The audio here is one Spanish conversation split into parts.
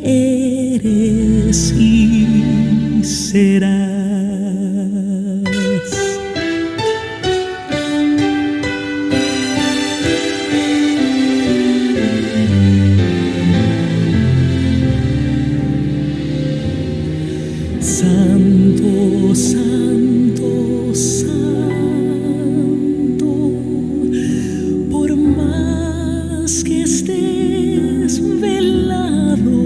eres y serás. Santo, santo, santo, por más que estés velado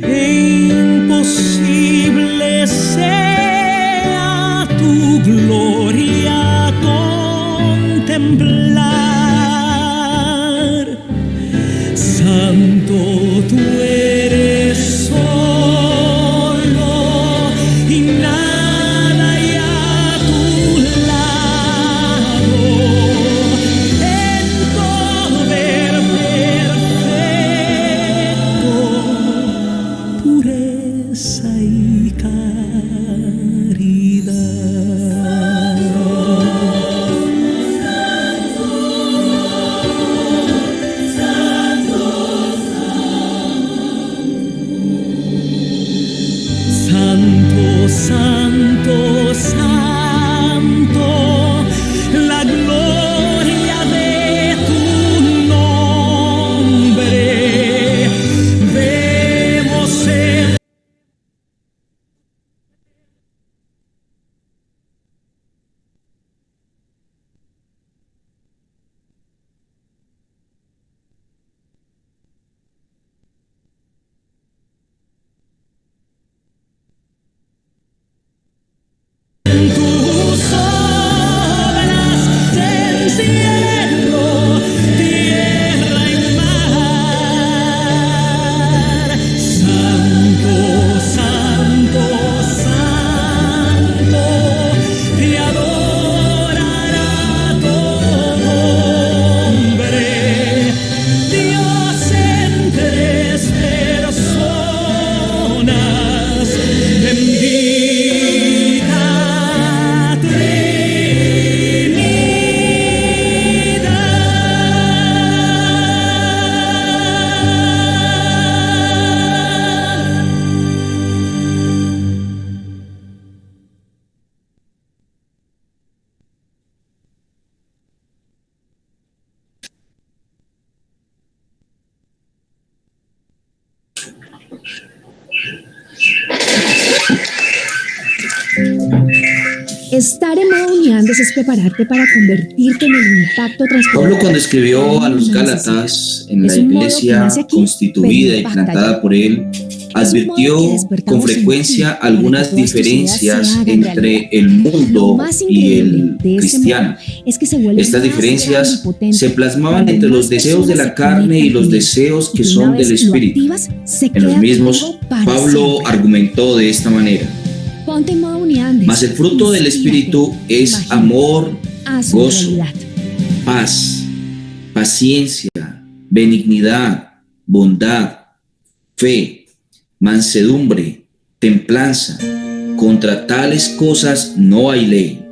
e imposible sea tu gloria contemplar, Santo, tú eres solo y nada hay a tu lado, en poder perfecto, pureza y Santo, santo, santo, la gloria de tu nombre vemos en tus obras del cielo, tierra y mar. Santo, santo, santo, te adorará todo hombre, Dios en tres personas, bendita Estar en modo Uniandes es prepararte para convertirte en el impacto transformador. Pablo, cuando escribió a los Gálatas en la iglesia constituida y plantada por él, advirtió con frecuencia algunas diferencias entre el mundo y el cristiano. Estas diferencias se plasmaban entre los deseos de la carne y los deseos que son del espíritu. En los mismos, Pablo argumentó de esta manera: mas el fruto del espíritu es amor, gozo, paz, paciencia, benignidad, bondad, fe, mansedumbre, templanza. Contra tales cosas no hay ley.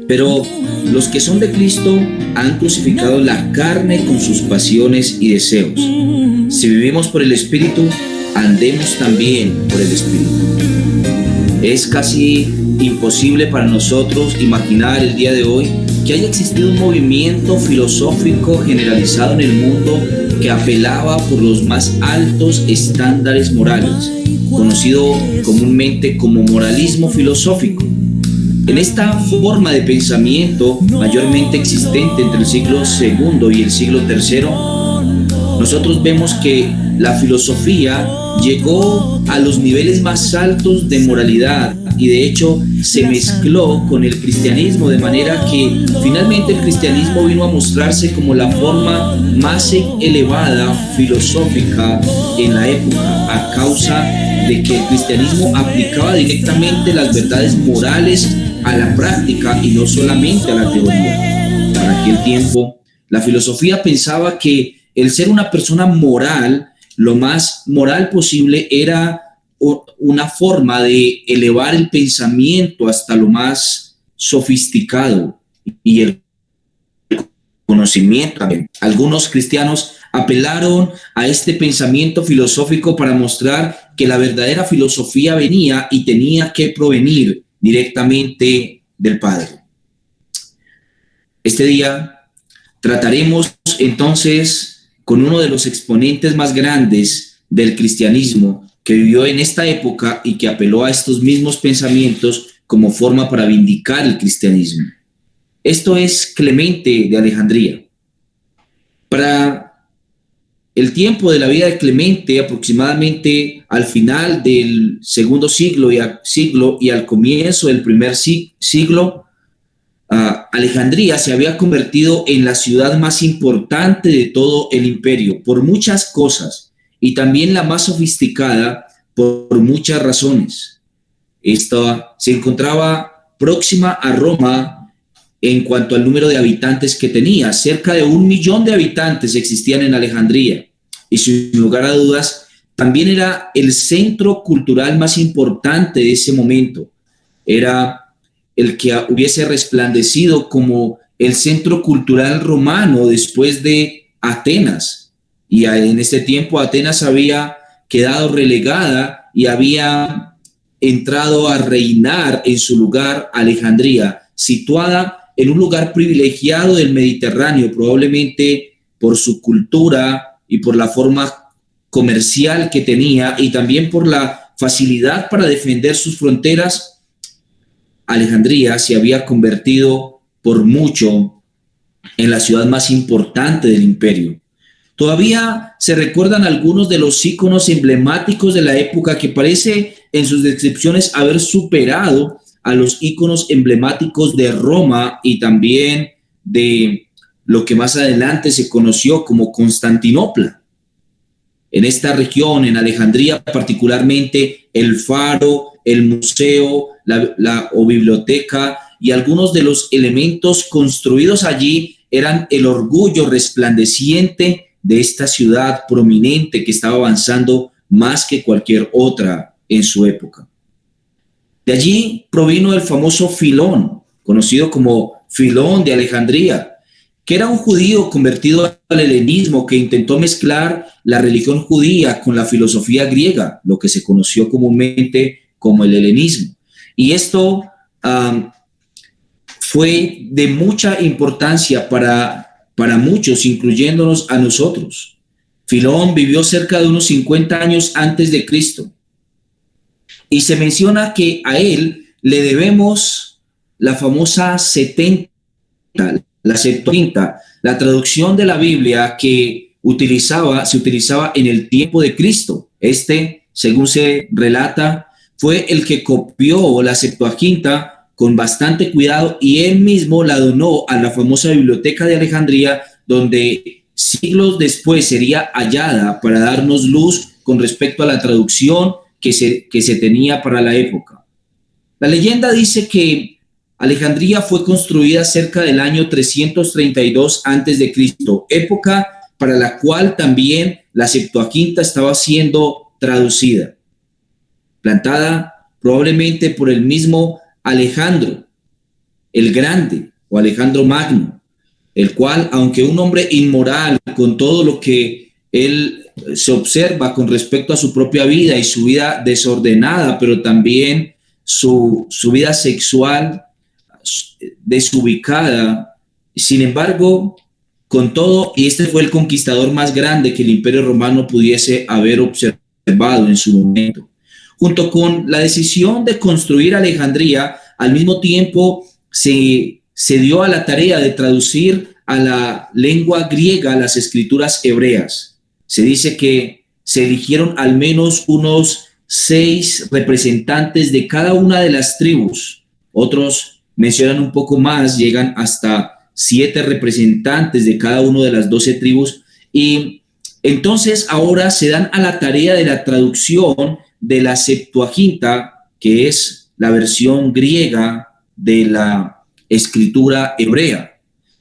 Pero los que son de Cristo han crucificado la carne con sus pasiones y deseos. Si vivimos por el Espíritu, andemos también por el Espíritu. Es casi imposible para nosotros imaginar el día de hoy que haya existido un movimiento filosófico generalizado en el mundo que apelaba por los más altos estándares morales, conocido comúnmente como moralismo filosófico. En esta forma de pensamiento, mayormente existente entre el siglo II y el siglo III, nosotros vemos que la filosofía llegó a los niveles más altos de moralidad y de hecho se mezcló con el cristianismo, de manera que finalmente el cristianismo vino a mostrarse como la forma más elevada filosófica en la época, a causa de que el cristianismo aplicaba directamente las verdades morales a la práctica y no solamente a la teoría. Para aquel tiempo, la filosofía pensaba que el ser una persona moral, lo más moral posible, era una forma de elevar el pensamiento hasta lo más sofisticado y el conocimiento. Algunos cristianos apelaron a este pensamiento filosófico para mostrar que la verdadera filosofía venía y tenía que provenir directamente del Padre. Este día trataremos entonces con uno de los exponentes más grandes del cristianismo que vivió en esta época y que apeló a estos mismos pensamientos como forma para vindicar el cristianismo. Esto es Clemente de Alejandría. Para el tiempo de la vida de Clemente, aproximadamente al final del segundo siglo y al comienzo del primer siglo, Alejandría se había convertido en la ciudad más importante de todo el imperio por muchas cosas y también la más sofisticada por muchas razones. Esta se encontraba próxima a Roma en cuanto al número de habitantes que tenía. Cerca de 1 millón de habitantes existían en Alejandría y sin lugar a dudas también era el centro cultural más importante de ese momento. Era el que hubiese resplandecido como el centro cultural romano después de Atenas. Y en este tiempo Atenas había quedado relegada y había entrado a reinar en su lugar Alejandría, situada en un lugar privilegiado del Mediterráneo, probablemente por su cultura y por la forma comercial que tenía y también por la facilidad para defender sus fronteras. Alejandría se había convertido por mucho en la ciudad más importante del imperio. Todavía se recuerdan algunos de los íconos emblemáticos de la época que parece en sus descripciones haber superado a los íconos emblemáticos de Roma y también de lo que más adelante se conoció como Constantinopla. En esta región, en Alejandría particularmente, el faro, el museo, la biblioteca y algunos de los elementos construidos allí eran el orgullo resplandeciente de esta ciudad prominente que estaba avanzando más que cualquier otra en su época. De allí provino el famoso Filón, conocido como Filón de Alejandría, que era un judío convertido al helenismo que intentó mezclar la religión judía con la filosofía griega, lo que se conoció comúnmente como el helenismo. Y esto fue de mucha importancia para muchos, incluyéndonos a nosotros. Filón vivió cerca de unos 50 años antes de Cristo. Y se menciona que a él le debemos la famosa 70, la Septuaginta, la traducción de la Biblia que se utilizaba en el tiempo de Cristo. Según se relata, fue el que copió la Septuaginta con bastante cuidado y él mismo la donó a la famosa biblioteca de Alejandría, donde siglos después sería hallada para darnos luz con respecto a la traducción que se tenía para la época. La leyenda dice que Alejandría fue construida cerca del año 332 a.C., época para la cual también la Septuaginta estaba siendo traducida. Plantada probablemente por el mismo Alejandro el Grande o Alejandro Magno, el cual, aunque un hombre inmoral con todo lo que él se observa con respecto a su propia vida y su vida desordenada, pero también su vida sexual desubicada, sin embargo, con todo, y este fue el conquistador más grande que el Imperio Romano pudiese haber observado en su momento. Junto con la decisión de construir Alejandría, al mismo tiempo se dio a la tarea de traducir a la lengua griega las escrituras hebreas. Se dice que se eligieron al menos unos 6 representantes de cada una de las tribus. Otros mencionan un poco más, llegan hasta 7 representantes de cada una de las 12 tribus. Y entonces ahora se dan a la tarea de la traducción de la Septuaginta, que es la versión griega de la escritura hebrea.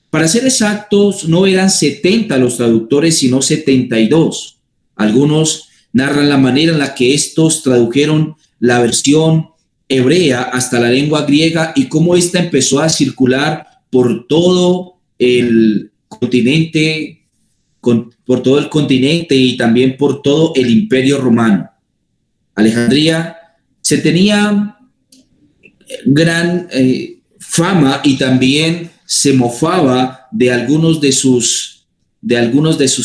Para ser exactos, no eran 70 los traductores, sino 72. Algunos narran la manera en la que estos tradujeron la versión hebrea hasta la lengua griega y cómo ésta empezó a circular por todo el continente por todo el continente y también por todo el Imperio Romano. Alejandría se tenía gran fama y también se mofaba de algunos de sus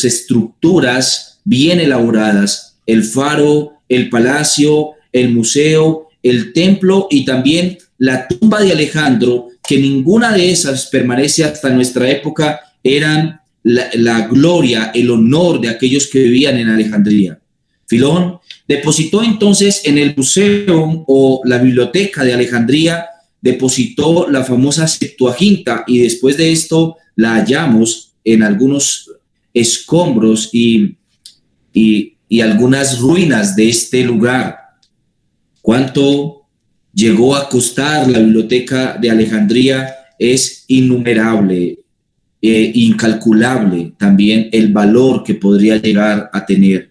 estructuras bien elaboradas: el faro, el palacio, el museo, el templo y también la tumba de Alejandro, que ninguna de esas permanece hasta nuestra época. Eran la gloria, el honor de aquellos que vivían en Alejandría. Filón depositó entonces en el museo o la biblioteca de Alejandría, depositó la famosa Septuaginta, y después de esto la hallamos en algunos escombros y algunas ruinas de este lugar. ¿Cuánto llegó a costar la biblioteca de Alejandría? Es innumerable, incalculable también el valor que podría llegar a tener.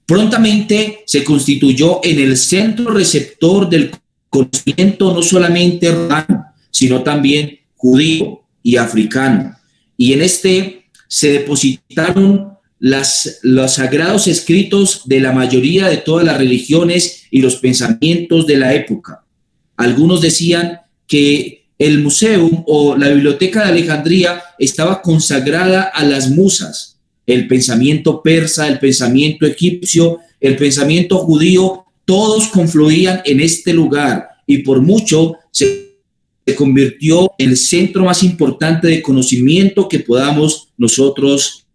Prontamente se constituyó en el centro receptor del conocimiento, no solamente romano, sino también judío y africano. Y en este se depositaron los sagrados escritos de la mayoría de todas las religiones y los pensamientos de la época. Algunos decían que el museo o la biblioteca de Alejandría estaba consagrada a las musas. El pensamiento persa, el pensamiento egipcio, el pensamiento judío, todos confluían en este lugar y por mucho se convirtió en el centro más importante de conocimiento que podamos nosotros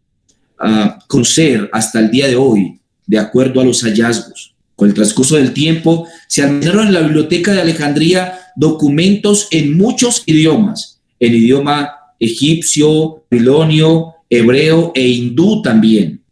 conocer hasta el día de hoy, de acuerdo a los hallazgos. Con el transcurso del tiempo se almacenaron en la biblioteca de Alejandría documentos en muchos idiomas, en idioma egipcio, babilonio, hebreo e hindú también.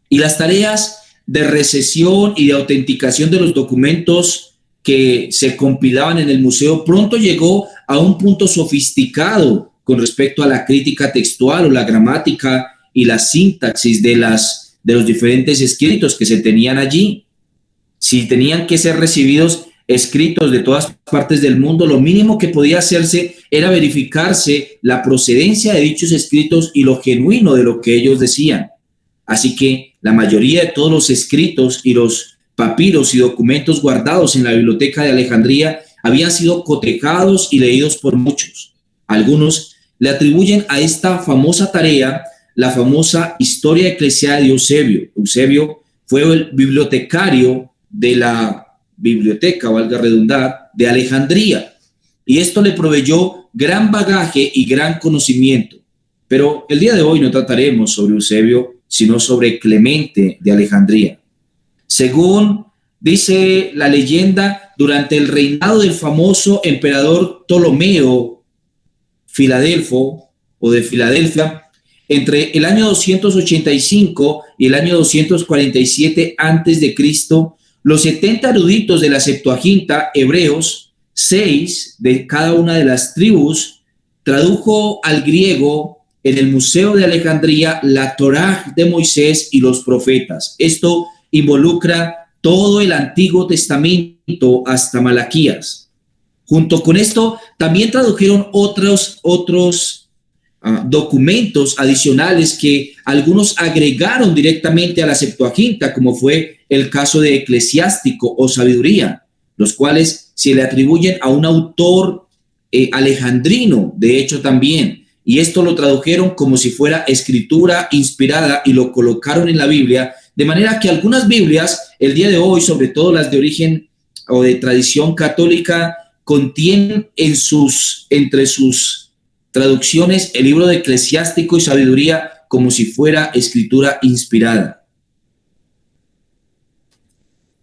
Y las tareas de recesión y de autenticación de los documentos que se compilaban en el museo pronto llegó a un punto sofisticado con respecto a la crítica textual o la gramática y la sintaxis de los diferentes escritos que se tenían allí. Si tenían que ser recibidos escritos de todas partes del mundo, lo mínimo que podía hacerse era verificarse la procedencia de dichos escritos y lo genuino de lo que ellos decían. Así que la mayoría de todos los escritos y los papiros y documentos guardados en la biblioteca de Alejandría habían sido cotejados y leídos por muchos. Algunos le atribuyen a esta famosa tarea la famosa historia eclesial de Eusebio. Eusebio fue el bibliotecario de la biblioteca, valga redundar, de Alejandría, y esto le proveyó gran bagaje y gran conocimiento. Pero el día de hoy no trataremos sobre Eusebio, sino sobre Clemente de Alejandría. Según dice la leyenda, durante el reinado del famoso emperador Ptolomeo Filadelfo o de Filadelfia, entre el año 285 y el año 247 a.C., los 70 eruditos de la Septuaginta, hebreos, 6 de cada una de las tribus, tradujo al griego en el Museo de Alejandría la Torá de Moisés y los profetas. Esto involucra todo el Antiguo Testamento hasta Malaquías. Junto con esto, también tradujeron otros documentos adicionales que algunos agregaron directamente a la Septuaginta, como fue el caso de Eclesiástico o Sabiduría, los cuales se le atribuyen a un autor alejandrino, de hecho también, y esto lo tradujeron como si fuera escritura inspirada y lo colocaron en la Biblia, de manera que algunas Biblias, el día de hoy, sobre todo las de origen o de tradición católica, contienen entre sus traducciones el libro de Eclesiástico y Sabiduría como si fuera escritura inspirada.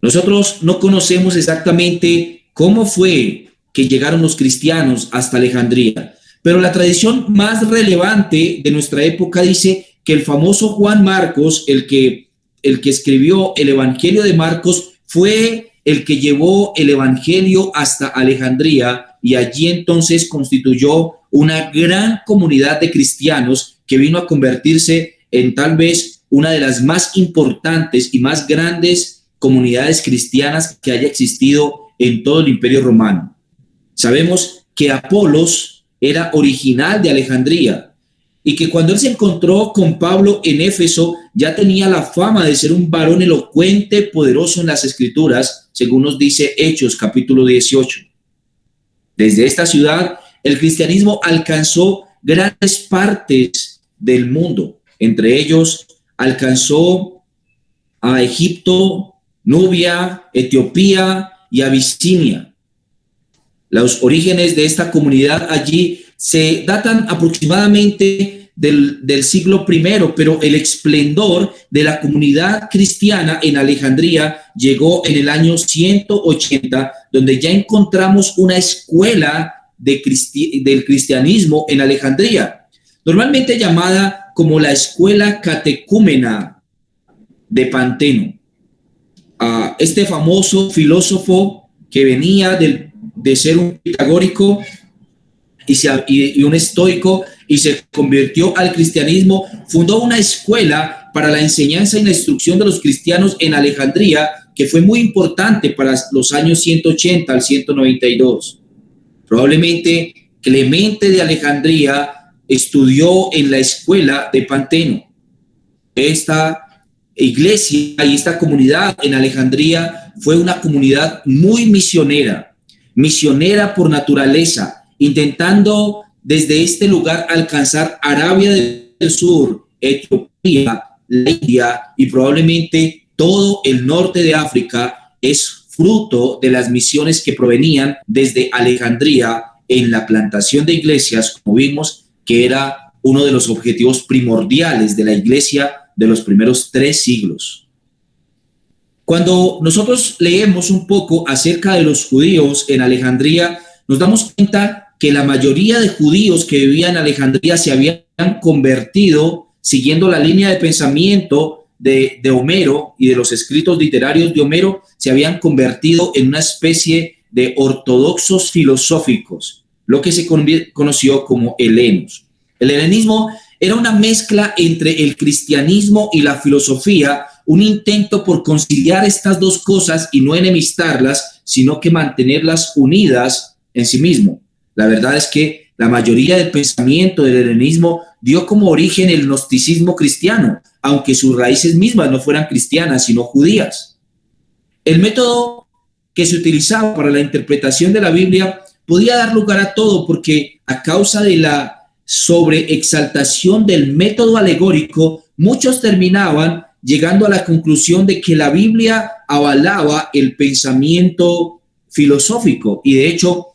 Nosotros no conocemos exactamente cómo fue que llegaron los cristianos hasta Alejandría, pero la tradición más relevante de nuestra época dice que el famoso Juan Marcos, el que escribió el Evangelio de Marcos, fue el que llevó el Evangelio hasta Alejandría, y allí entonces constituyó una gran comunidad de cristianos que vino a convertirse en tal vez una de las más importantes y más grandes comunidades cristianas que haya existido en todo el Imperio Romano. Sabemos que Apolos era original de Alejandría, y que cuando él se encontró con Pablo en Éfeso ya tenía la fama de ser un varón elocuente, poderoso en las Escrituras, según nos dice Hechos capítulo 18. Desde esta ciudad el cristianismo alcanzó grandes partes del mundo. Entre ellos alcanzó a Egipto, Nubia, Etiopía y Abisinia. Los orígenes de esta comunidad allí se datan aproximadamente del siglo I, pero el esplendor de la comunidad cristiana en Alejandría llegó en el año 180, donde ya encontramos una escuela del cristianismo en Alejandría, normalmente llamada como la escuela catecúmena de Panteno. Este famoso filósofo que venía de ser un pitagórico y un estoico y se convirtió al cristianismo, fundó una escuela para la enseñanza y la instrucción de los cristianos en Alejandría, que fue muy importante para los años 180 al 192. Probablemente Clemente de Alejandría estudió en la escuela de Panteno. Esta iglesia y esta comunidad en Alejandría fue una comunidad muy misionera por naturaleza, intentando desde este lugar alcanzar Arabia del Sur, Etiopía, la India y probablemente todo el norte de África. Es fruto de las misiones que provenían desde Alejandría en la plantación de iglesias, como vimos, que era uno de los objetivos primordiales de la iglesia de los primeros 3 siglos. Cuando nosotros leemos un poco acerca de los judíos en Alejandría, nos damos cuenta que la mayoría de judíos que vivían en Alejandría se habían convertido, siguiendo la línea de pensamiento de Homero y de los escritos literarios de Homero, se habían convertido en una especie de ortodoxos filosóficos, lo que se conoció como helenos. El helenismo era una mezcla entre el cristianismo y la filosofía, un intento por conciliar estas dos cosas y no enemistarlas, sino que mantenerlas unidas en sí mismo. La verdad es que la mayoría del pensamiento del helenismo dio como origen el gnosticismo cristiano, aunque sus raíces mismas no fueran cristianas, sino judías. El método que se utilizaba para la interpretación de la Biblia podía dar lugar a todo, porque a causa de la sobreexaltación del método alegórico, muchos terminaban llegando a la conclusión de que la Biblia avalaba el pensamiento filosófico, y de hecho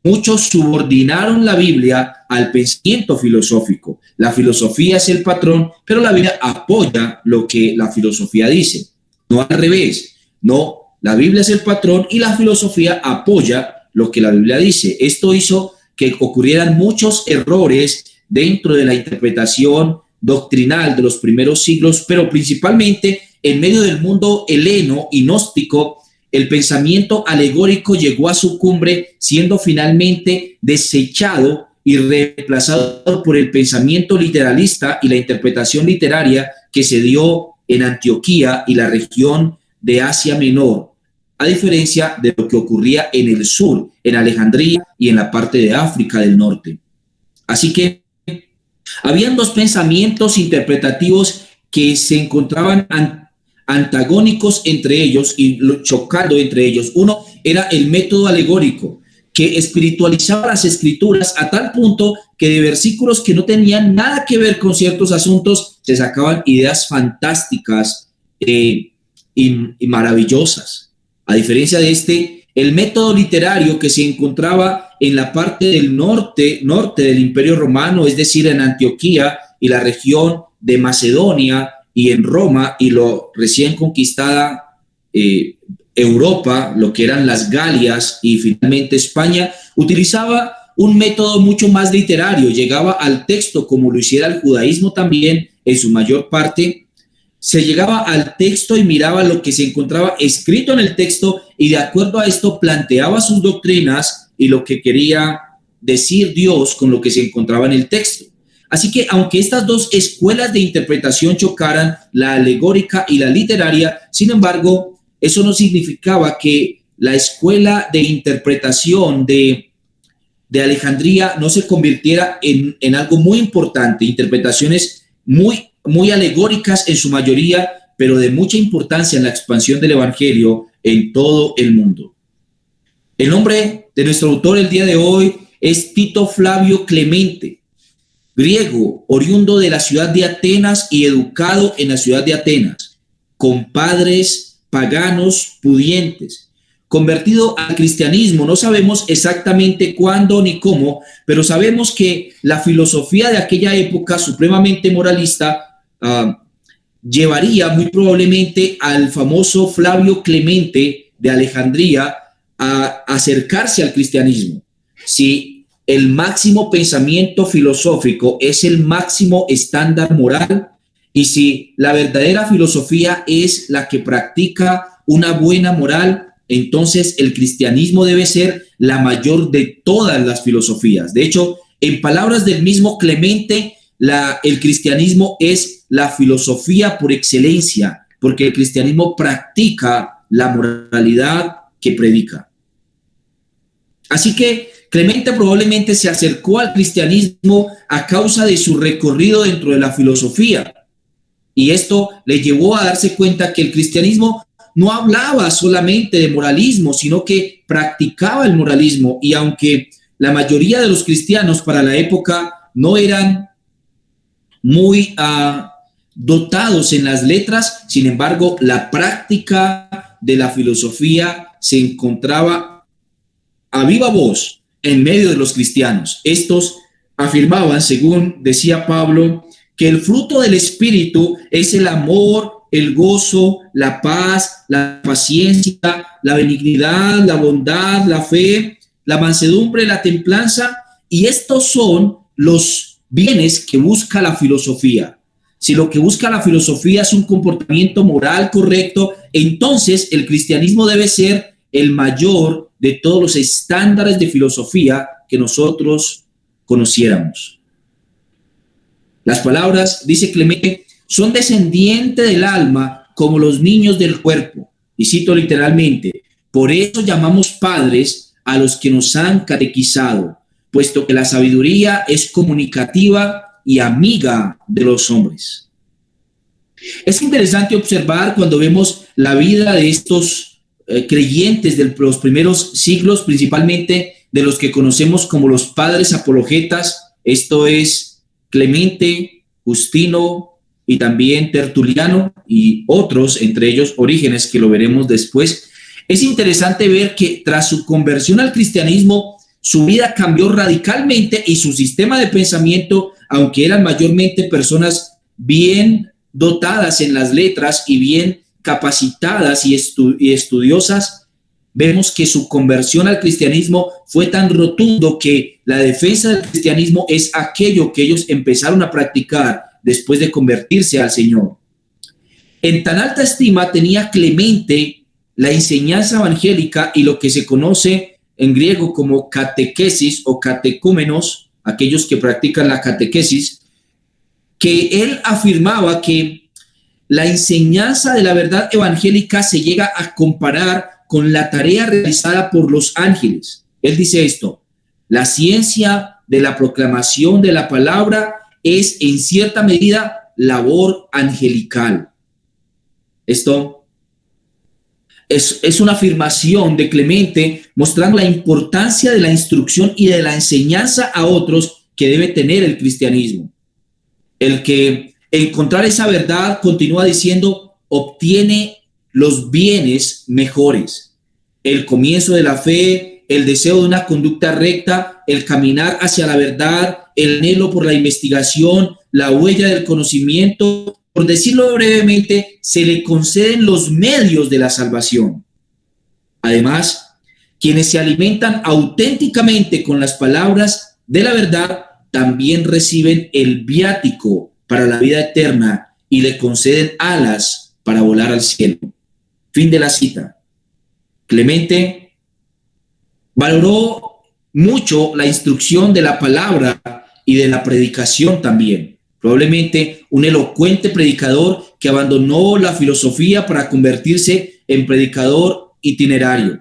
muchos subordinaron la Biblia al pensamiento filosófico. La filosofía es el patrón, pero la Biblia apoya lo que la filosofía dice, no al revés. No, la Biblia es el patrón y la filosofía apoya lo que la Biblia dice. Esto hizo que ocurrieran muchos errores dentro de la interpretación doctrinal de los primeros siglos, pero principalmente en medio del mundo heleno y gnóstico. El pensamiento alegórico llegó a su cumbre, siendo finalmente desechado y reemplazado por el pensamiento literalista y la interpretación literaria que se dio en Antioquía y la región de Asia Menor, a diferencia de lo que ocurría en el sur, en Alejandría y en la parte de África del Norte. Así que habían dos pensamientos interpretativos que se encontraban antagónicos entre ellos y chocando entre ellos. Uno era el método alegórico, que espiritualizaba las escrituras a tal punto que de versículos que no tenían nada que ver con ciertos asuntos se sacaban ideas fantásticas y maravillosas. A diferencia de el método literario que se encontraba en la parte del norte del Imperio Romano, es decir, en Antioquía y la región de Macedonia, y en Roma y lo recién conquistada Europa, lo que eran las Galias y finalmente España, utilizaba un método mucho más literario, llegaba al texto como lo hiciera el judaísmo también en su mayor parte. Se llegaba al texto y miraba lo que se encontraba escrito en el texto y de acuerdo a esto planteaba sus doctrinas y lo que quería decir Dios con lo que se encontraba en el texto. Así que aunque estas dos escuelas de interpretación chocaran, la alegórica y la literaria, sin embargo, eso no significaba que la escuela de interpretación de de Alejandría no se convirtiera en algo muy importante, interpretaciones muy alegóricas en su mayoría, pero de mucha importancia en la expansión del evangelio en todo el mundo. El nombre de nuestro autor el día de hoy es Tito Flavio Clemente, griego, oriundo de la ciudad de Atenas y educado en la ciudad de Atenas, con padres paganos pudientes, convertido al cristianismo. No sabemos exactamente cuándo ni cómo, pero sabemos que la filosofía de aquella época, supremamente moralista, llevaría muy probablemente al famoso Flavio Clemente de Alejandría a acercarse al cristianismo. Si el máximo pensamiento filosófico es el máximo estándar moral, y si la verdadera filosofía es la que practica una buena moral, entonces el cristianismo debe ser la mayor de todas las filosofías. De hecho, en palabras del mismo Clemente, el cristianismo es la filosofía por excelencia, porque el cristianismo practica la moralidad que predica. Así que Clemente probablemente se acercó al cristianismo a causa de su recorrido dentro de la filosofía, y esto le llevó a darse cuenta que el cristianismo no hablaba solamente de moralismo, sino que practicaba el moralismo. Y aunque la mayoría de los cristianos para la época no eran muy dotados en las letras, sin embargo, la práctica de la filosofía se encontraba a viva voz en medio de los cristianos. Estos afirmaban, según decía Pablo, que el fruto del Espíritu es el amor, el gozo, la paz, la paciencia, la benignidad, la bondad, la fe, la mansedumbre, la templanza, y estos son los bienes que busca la filosofía. Si lo que busca la filosofía es un comportamiento moral correcto, entonces el cristianismo debe ser el mayor de todos los estándares de filosofía que nosotros conociéramos. Las palabras, dice Clemente, son descendientes del alma como los niños del cuerpo. Y cito literalmente, por eso llamamos padres a los que nos han catequizado, puesto que la sabiduría es comunicativa y amiga de los hombres. Es interesante observar cuando vemos la vida de estos creyentes de los primeros siglos, principalmente de los que conocemos como los padres apologetas, esto es Clemente, Justino y también Tertuliano y otros, entre ellos Orígenes, que lo veremos después. Es interesante ver que tras su conversión al cristianismo, su vida cambió radicalmente y su sistema de pensamiento, aunque eran mayormente personas bien dotadas en las letras y bien capacitadas y estudiosas, vemos que su conversión al cristianismo fue tan rotundo que la defensa del cristianismo es aquello que ellos empezaron a practicar después de convertirse al Señor. En tan alta estima tenía Clemente la enseñanza evangélica y lo que se conoce en griego como catequesis o catecúmenos, aquellos que practican la catequesis, que él afirmaba que la enseñanza de la verdad evangélica se llega a comparar con la tarea realizada por los ángeles. Él dice esto: la ciencia de la proclamación de la palabra es en cierta medida labor angelical. Esto es una afirmación de Clemente mostrando la importancia de la instrucción y de la enseñanza a otros que debe tener el cristianismo. El que encontrar esa verdad, continúa diciendo, obtiene los bienes mejores: el comienzo de la fe, el deseo de una conducta recta, el caminar hacia la verdad, el anhelo por la investigación, la huella del conocimiento. Por decirlo brevemente, se le conceden los medios de la salvación. Además, quienes se alimentan auténticamente con las palabras de la verdad también reciben el viático para la vida eterna y le conceden alas para volar al cielo. Fin de la cita. Clemente valoró mucho la instrucción de la palabra y de la predicación también. Probablemente un elocuente predicador que abandonó la filosofía para convertirse en predicador itinerario.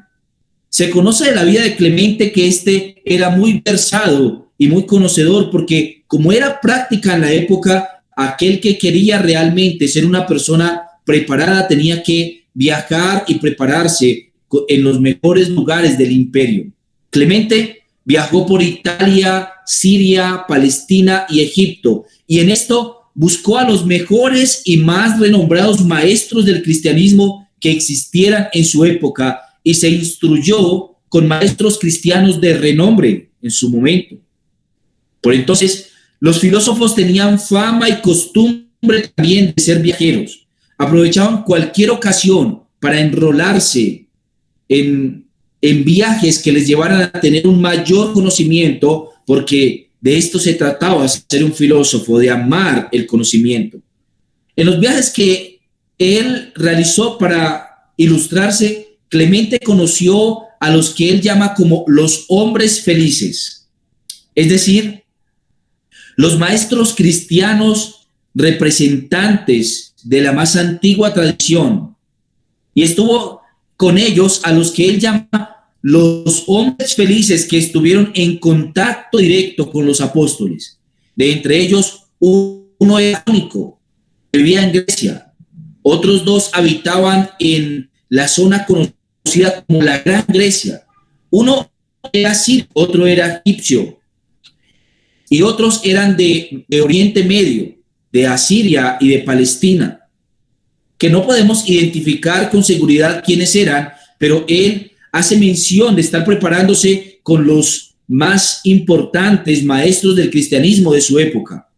Se conoce de la vida de Clemente que este era muy versado y muy conocedor, porque como era práctica en la época, aquel que quería realmente ser una persona preparada tenía que viajar y prepararse en los mejores lugares del imperio. Clemente viajó por Italia, Siria, Palestina y Egipto, y en esto buscó a los mejores y más renombrados maestros del cristianismo que existieran en su época, y se instruyó con maestros cristianos de renombre en su momento. Por entonces, los filósofos tenían fama y costumbre también de ser viajeros. Aprovechaban cualquier ocasión para enrolarse en viajes que les llevaran a tener un mayor conocimiento, porque de esto se trataba, ser un filósofo, de amar el conocimiento. En los viajes que él realizó para ilustrarse, Clemente conoció a los que él llama como los hombres felices, es decir, los maestros cristianos representantes de la más antigua tradición, y estuvo con ellos a los que él llama los hombres felices, que estuvieron en contacto directo con los apóstoles. De entre ellos, uno era único, vivía en Grecia, otros dos habitaban en la zona conocida como la Gran Grecia. Uno era sirio, otro era egipcio, y otros eran de Oriente Medio, de Asiria y de Palestina, que no podemos identificar con seguridad quiénes eran, pero él hace mención de estar preparándose con los más importantes maestros del cristianismo de su época.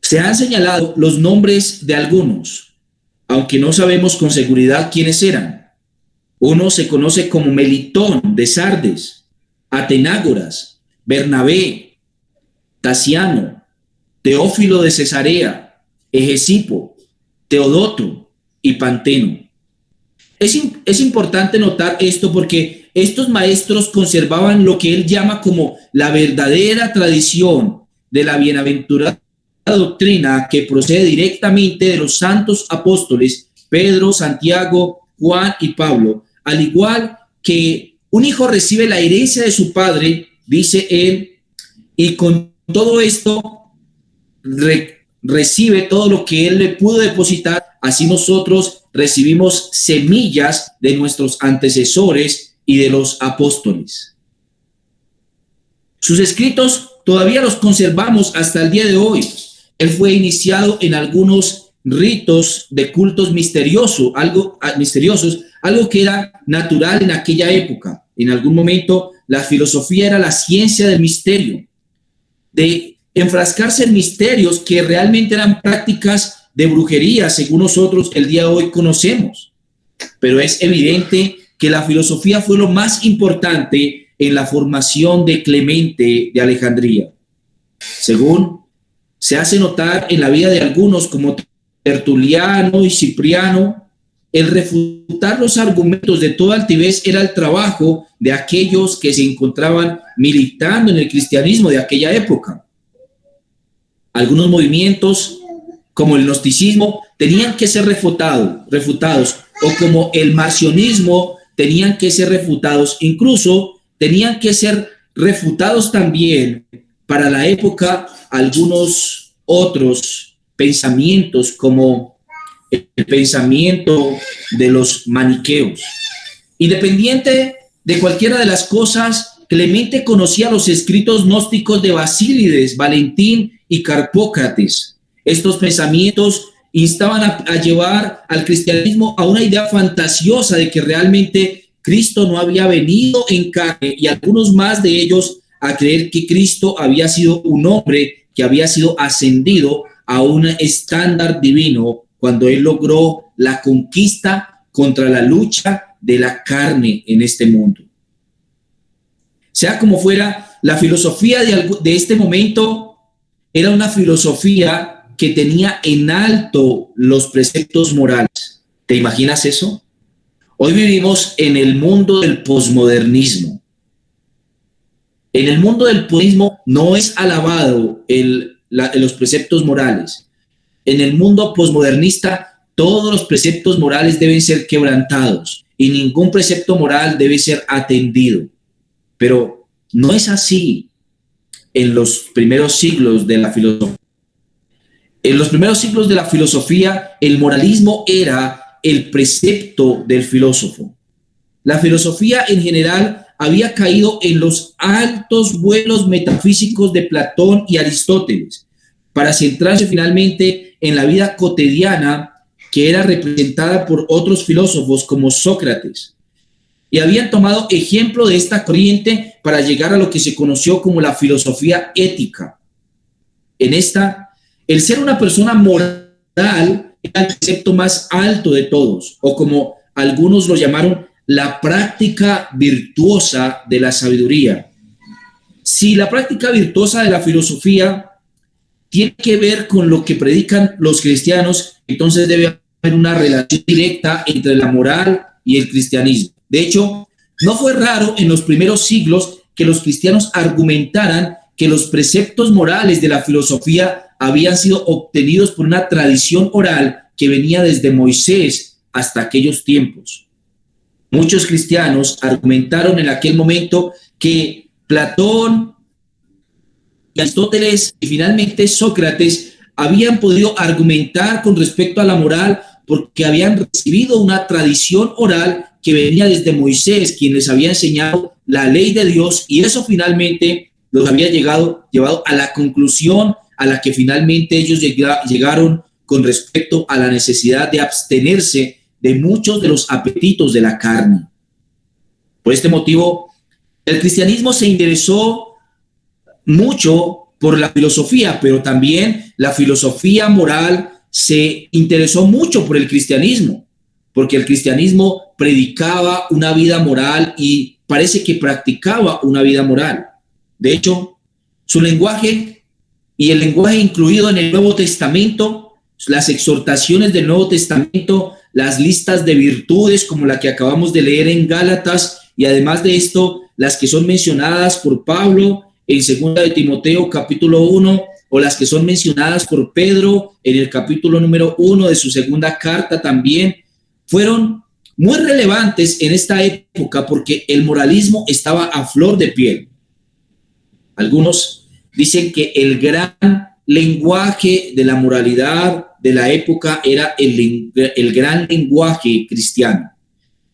Se han señalado los nombres de algunos, aunque no sabemos con seguridad quiénes eran. Uno se conoce como Melitón de Sardes, Atenágoras, Bernabé, Tasiano, Teófilo de Cesarea, Egesipo, Teodoto y Panteno. Es importante notar esto porque estos maestros conservaban lo que él llama como la verdadera tradición de la bienaventurada doctrina que procede directamente de los santos apóstoles Pedro, Santiago, Juan y Pablo. Al igual que un hijo recibe la herencia de su padre, dice él, y con todo esto recibe todo lo que él le pudo depositar, así nosotros recibimos semillas de nuestros antecesores y de los apóstoles. Sus escritos todavía los conservamos hasta el día de hoy. Él fue iniciado en algunos ritos de cultos misteriosos, algo que era natural en aquella época. En algún momento la filosofía era la ciencia del misterio, de enfrascarse en misterios que realmente eran prácticas de brujería, según nosotros el día de hoy conocemos. Pero es evidente que la filosofía fue lo más importante en la formación de Clemente de Alejandría. Según se hace notar en la vida de algunos como Tertuliano y Cipriano, el refutar los argumentos de toda altivez era el trabajo de aquellos que se encontraban militando en el cristianismo de aquella época. Algunos movimientos, como el gnosticismo, tenían que ser refutados, o como el marcionismo, tenían que ser refutados. Incluso tenían que ser refutados también para la época algunos otros pensamientos, como el pensamiento de los maniqueos. Independiente de cualquiera de las cosas, Clemente conocía los escritos gnósticos de Basílides, Valentín y Carpócrates. Estos pensamientos instaban a llevar al cristianismo a una idea fantasiosa de que realmente Cristo no había venido en carne, y algunos más de ellos a creer que Cristo había sido un hombre que había sido ascendido a un estándar divino cuando él logró la conquista contra la lucha de la carne en este mundo. Sea como fuera, la filosofía de este momento era una filosofía que tenía en alto los preceptos morales. ¿Te imaginas eso? Hoy vivimos en el mundo del posmodernismo. En el mundo del posmodernismo no es alabado los preceptos morales. En el mundo posmodernista todos los preceptos morales deben ser quebrantados y ningún precepto moral debe ser atendido. Pero no es así en los primeros siglos de la filosofía. En los primeros siglos de la filosofía, el moralismo era el precepto del filósofo. La filosofía en general había caído en los altos vuelos metafísicos de Platón y Aristóteles, para centrarse finalmente en la vida cotidiana que era representada por otros filósofos como Sócrates. Y habían tomado ejemplo de esta corriente para llegar a lo que se conoció como la filosofía ética. En esta, el ser una persona moral era el concepto más alto de todos, o como algunos lo llamaron, la práctica virtuosa de la sabiduría. Si la práctica virtuosa de la filosofía tiene que ver con lo que predican los cristianos, entonces debe haber una relación directa entre la moral y el cristianismo. De hecho, no fue raro en los primeros siglos que los cristianos argumentaran que los preceptos morales de la filosofía habían sido obtenidos por una tradición oral que venía desde Moisés hasta aquellos tiempos. Muchos cristianos argumentaron en aquel momento que Platón, Aristóteles y finalmente Sócrates habían podido argumentar con respecto a la moral porque habían recibido una tradición oral que venía desde Moisés, quien les había enseñado la ley de Dios, y eso finalmente los había llevado a la conclusión a la que finalmente ellos llegaron con respecto a la necesidad de abstenerse de muchos de los apetitos de la carne. Por este motivo, el cristianismo se interesó mucho por la filosofía, pero también la filosofía moral se interesó mucho por el cristianismo, porque el cristianismo predicaba una vida moral y parece que practicaba una vida moral. De hecho, su lenguaje y el lenguaje incluido en el Nuevo Testamento, las exhortaciones del Nuevo Testamento, las listas de virtudes como la que acabamos de leer en Gálatas, y además de esto, las que son mencionadas por Pablo en 2 de Timoteo capítulo 1, o las que son mencionadas por Pedro en el capítulo número 1 de su segunda carta también, fueron muy relevantes en esta época porque el moralismo estaba a flor de piel. Algunos dicen que el gran lenguaje de la moralidad de la época era el gran lenguaje cristiano.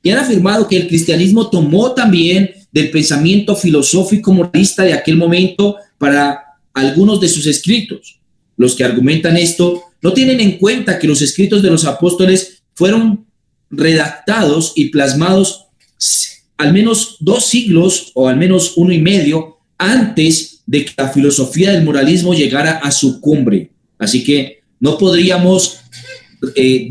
Y han afirmado que el cristianismo tomó también del pensamiento filosófico moralista de aquel momento para algunos de sus escritos. Los que argumentan esto no tienen en cuenta que los escritos de los apóstoles fueron redactados y plasmados al menos 2 siglos o al menos 1 y medio antes de que la filosofía del moralismo llegara a su cumbre. Así que no podríamos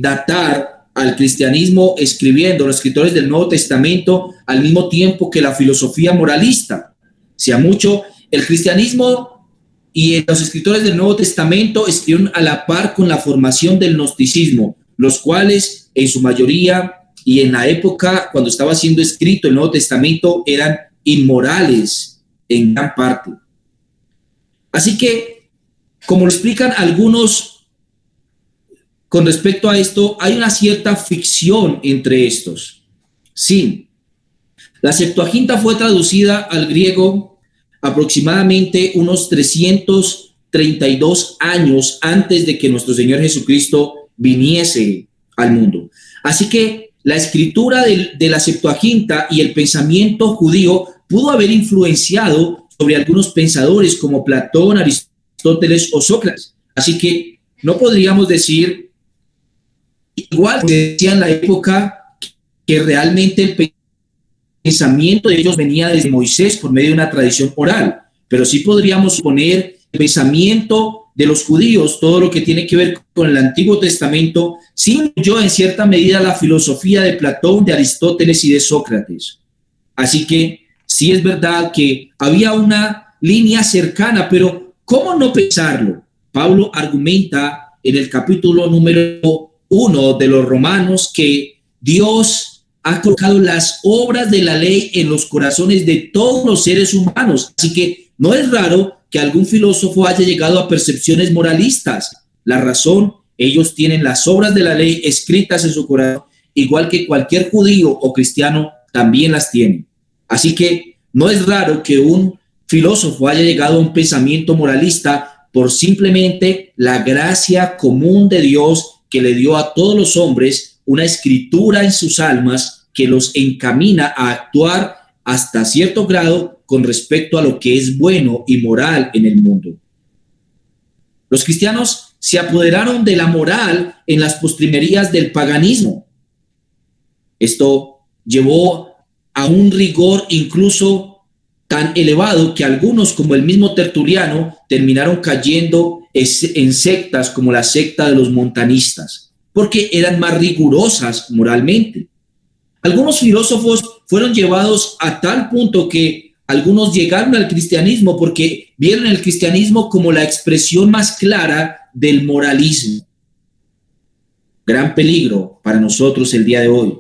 datar al cristianismo escribiendo, los escritores del Nuevo Testamento, al mismo tiempo que la filosofía moralista. Si a mucho, el cristianismo y los escritores del Nuevo Testamento escribieron a la par con la formación del gnosticismo, los cuales en su mayoría y en la época cuando estaba siendo escrito el Nuevo Testamento eran inmorales en gran parte. Así que, como lo explican algunos con respecto a esto, hay una cierta ficción entre estos. Sí, la Septuaginta fue traducida al griego aproximadamente unos 332 años antes de que nuestro Señor Jesucristo viniese al mundo. Así que la escritura de la Septuaginta y el pensamiento judío pudo haber influenciado sobre algunos pensadores como Platón, Aristóteles o Sócrates. Así que no podríamos decir, igual que decía en la época, que realmente el pensamiento de ellos venía desde Moisés por medio de una tradición oral, pero sí podríamos suponer el pensamiento de los judíos, todo lo que tiene que ver con el Antiguo Testamento, sí influyó en cierta medida la filosofía de Platón, de Aristóteles y de Sócrates. Así que sí es verdad que había una línea cercana, pero ¿cómo no pensarlo? Pablo argumenta en el capítulo número 1 de los Romanos que Dios ha colocado las obras de la ley en los corazones de todos los seres humanos. Así que no es raro que algún filósofo haya llegado a percepciones moralistas. La razón ellos tienen las obras de la ley escritas en su corazón, igual que cualquier judío o cristiano también las tiene. Así que no es raro que un filósofo haya llegado a un pensamiento moralista por simplemente la gracia común de Dios que le dio a todos los hombres una escritura en sus almas que los encamina a actuar hasta cierto grado con respecto a lo que es bueno y moral en el mundo. Los cristianos se apoderaron de la moral en las postrimerías del paganismo. Esto llevó a un rigor incluso tan elevado que algunos, como el mismo Tertuliano, terminaron cayendo en sectas como la secta de los montanistas, porque eran más rigurosas moralmente. Algunos filósofos fueron llevados a tal punto que algunos llegaron al cristianismo porque vieron el cristianismo como la expresión más clara del moralismo. Gran peligro para nosotros el día de hoy.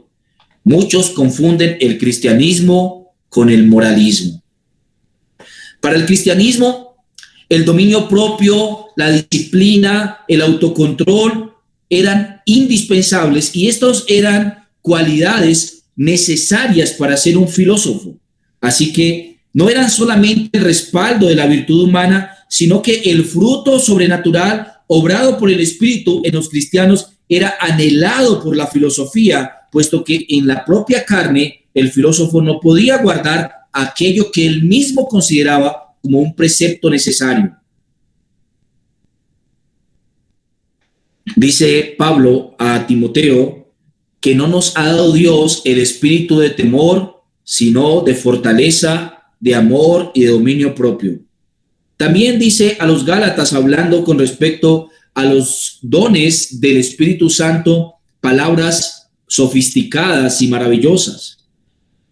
Muchos confunden el cristianismo con el moralismo. Para el cristianismo, el dominio propio, la disciplina, el autocontrol eran indispensables y estos eran cualidades necesarias para ser un filósofo. Así que no eran solamente el respaldo de la virtud humana, sino que el fruto sobrenatural obrado por el Espíritu en los cristianos era anhelado por la filosofía, puesto que en la propia carne el filósofo no podía guardar aquello que él mismo consideraba como un precepto necesario. Dice Pablo a Timoteo que no nos ha dado Dios el espíritu de temor, sino de fortaleza, de amor y de dominio propio. También dice a los Gálatas, hablando con respecto a los dones del Espíritu Santo, palabras sofisticadas y maravillosas.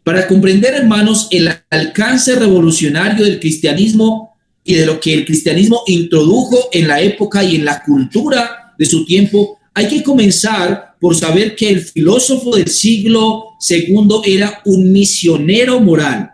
Para comprender, hermanos, el alcance revolucionario del cristianismo y de lo que el cristianismo introdujo en la época y en la cultura de su tiempo, hay que comenzar por saber que el filósofo del siglo II era un misionero moral.